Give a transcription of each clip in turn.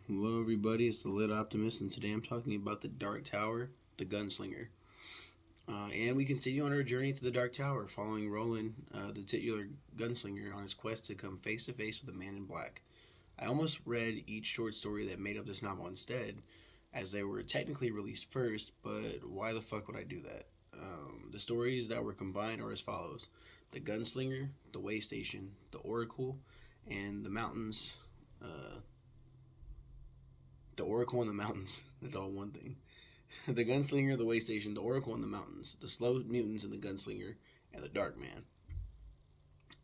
Hello, everybody. It's the Lit Optimist, and today I'm talking about the Dark Tower, the Gunslinger. And we continue on our journey to the Dark Tower, following Roland, the titular gunslinger, on his quest to come face to face with the Man in Black. I almost read each short story that made up this novel instead, as they were technically released first, but why the fuck would I do that? The stories that were combined are as follows: the Gunslinger, the Way Station, the Oracle, and the Mountains. Uh, the Oracle and the Mountains. That's all one thing. The Gunslinger, the Way Station, the Oracle and the Mountains, the Slow Mutants and the Gunslinger, and the Dark Man.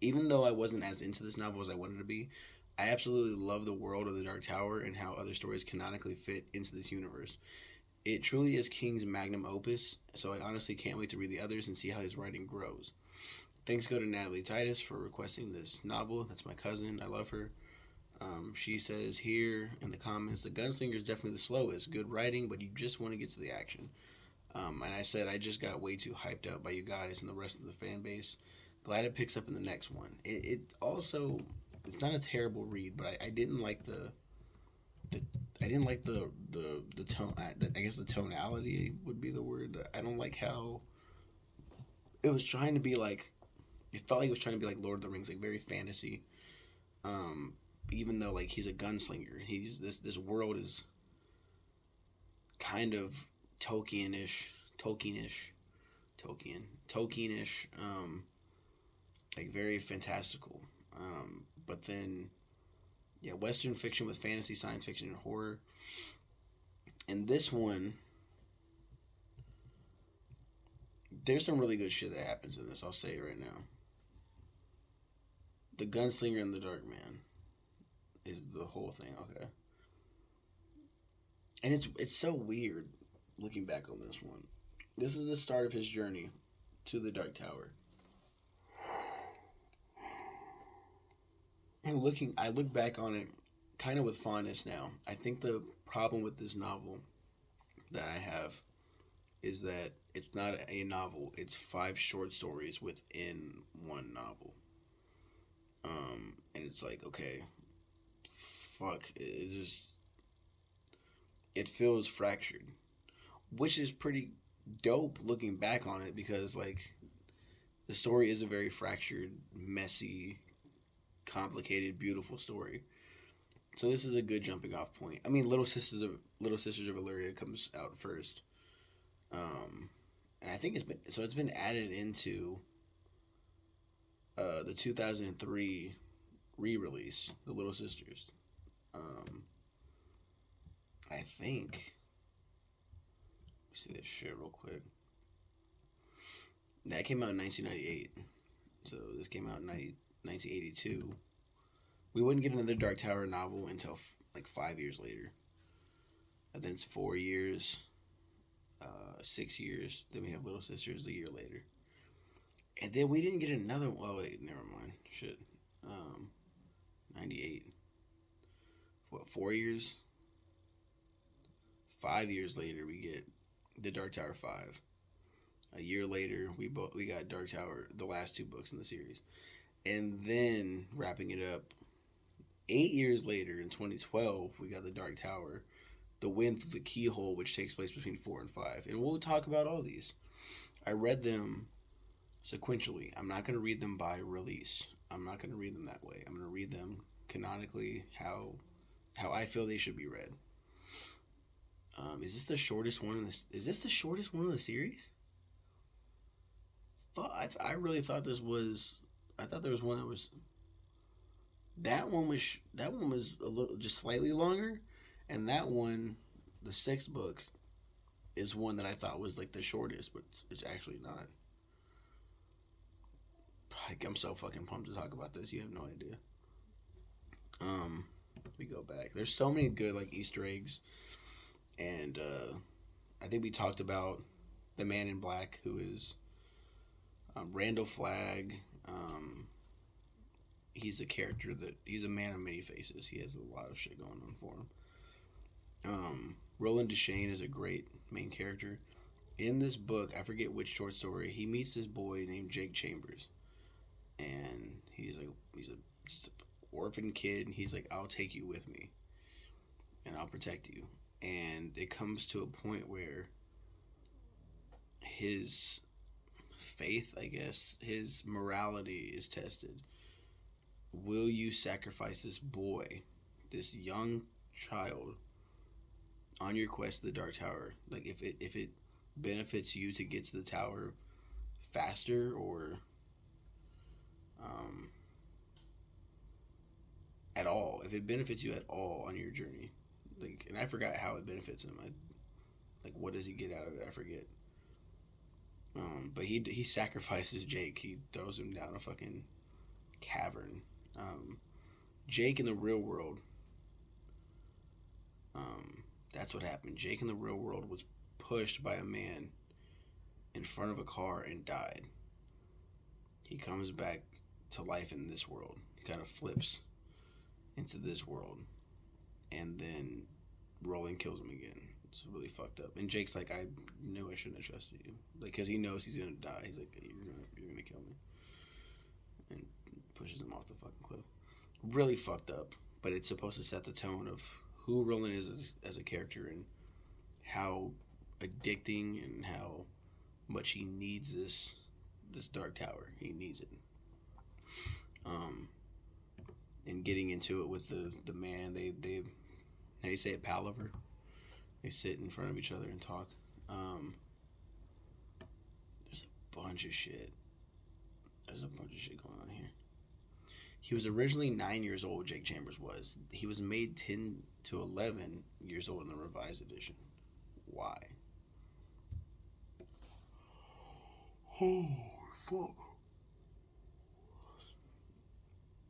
Even though I wasn't as into this novel as I wanted to be, I absolutely love the world of the Dark Tower and how other stories canonically fit into this universe. It truly is King's magnum opus, so I honestly can't wait to read the others and see how his writing grows. Thanks go to Natalie Titus for requesting this novel. That's my cousin. I love her. She says here in the comments, the Gunslinger is definitely the slowest. Good writing, but you just want to get to the action. And I said I just got way too hyped up by you guys and the rest of the fan base. Glad it picks up in the next one. It also, it's not a terrible read, but I didn't like the I didn't like the tone. I guess the tonality would be the word. I don't like how it was trying to be like. It felt like it was trying to be like Lord of the Rings, like very fantasy. Um, Even though like he's a gunslinger, he's this world is kind of Tolkienish, Tolkienish, like very fantastical. But then, yeah, Western fiction with fantasy, science fiction, and horror. And this one, there's some really good shit that happens in this. I'll say it right now. The Gunslinger and the Dark Man is the whole thing. Okay, and it's so weird looking back on this one. This is the start of his journey to the Dark Tower. And I look back on it kind of with fondness now. I think the problem with this novel that I have is that it's not a novel. It's five short stories within one novel. And it's like, okay, fuck, it feels fractured, which is pretty dope looking back on it because like the story is a very fractured, messy, complicated, beautiful story. So this is a good jumping off point. I mean, Little Sisters of Illyria comes out first, and I think it's been added into the 2003 re-release, The Little Sisters. Um, I think. Let me see this shit real quick. That came out in 1998. So this came out in 1982. We wouldn't get another Dark Tower novel until like 5 years later. And then it's 4 years, 6 years. Then we have Little Sisters a year later. And then we didn't get another. Oh wait, never mind. Shit. 98. What? 4 years? 5 years later, we get the Dark Tower 5. A year later, we got Dark Tower, the last two books in the series, and then wrapping it up. 8 years later, in 2012, we got the Dark Tower, the Wind Through the Keyhole, which takes place between 4 and 5, and we'll talk about all these. I read them sequentially. I'm not going to read them by release. I'm not going to read them that way. I'm going to read them canonically how I feel they should be read. Is this the shortest one in this? Is this the shortest one in the series? I really thought this was. I thought there was one that was. That one was a little just slightly longer, and that one, the sixth book, is one that I thought was like the shortest, but it's actually not. I'm so fucking pumped to talk about this. You have no idea. We go back. There's so many good like Easter eggs, and I think we talked about the Man in Black, who is Randall Flagg. He's a character that he's a man of many faces. He has a lot of shit going on for him. Roland Deschain is a great main character. In this book, I forget which short story, he meets this boy named Jake Chambers, and he's a just an orphan kid. And he's like, "I'll take you with me." and I'll protect you. And it comes to a point where his faith, I guess, his morality is tested. Will you sacrifice this boy, this young child, on your quest to the Dark Tower? Like, if it benefits you to get to the tower faster, or um, at all, if it benefits you at all on your journey, like, and I forgot how it benefits him. Like, what does he get out of it? I forget. But he sacrifices Jake. He throws him down a fucking cavern. Jake in the real world. That's what happened. Jake in the real world was pushed by a man in front of a car and died. He comes back to life in this world. He kind of flips into this world, and then Roland kills him again. It's really fucked up. And Jake's like, I knew I shouldn't have trusted you, like, because he knows he's gonna die. He's like, you're gonna kill me, and pushes him off the fucking cliff. Really fucked up. But it's supposed to set the tone of who Roland is as a character, and how addicting and how much he needs this Dark Tower. He needs it. And getting into it with the man, they how do you say it, palaver? They sit in front of each other and talk. There's a bunch of shit. There's a bunch of shit going on here. He was originally 9 years old, Jake Chambers was. He was made 10 to 11 years old in the revised edition. Why? Oh, fuck.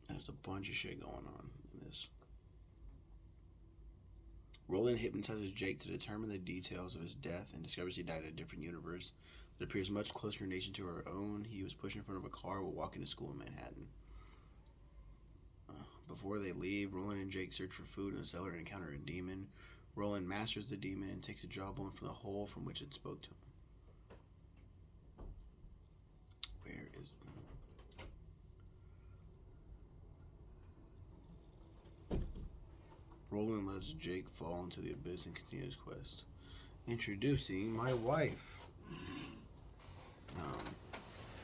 There's a bunch of shit going on in this. Roland hypnotizes Jake to determine the details of his death and discovers he died in a different universe that appears much closer in nation to our own. He was pushed in front of a car while walking to school in Manhattan. Before they leave, Roland and Jake search for food in a cellar and encounter a demon. Roland masters the demon and takes a jawbone from the hole from which it spoke to him. Where is the... Roland lets Jake fall into the abyss and continue his quest. Introducing my wife.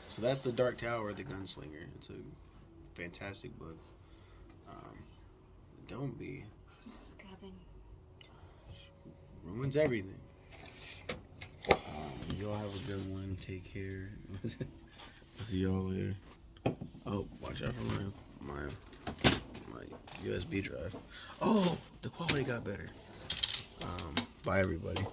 So that's The Dark Tower, The Gunslinger. It's a fantastic book. Don't be. Just grabbing. Ruins everything. Y'all have a good one. Take care. See y'all later. Oh, watch out for my USB drive. Oh, the quality got better. Bye, everybody.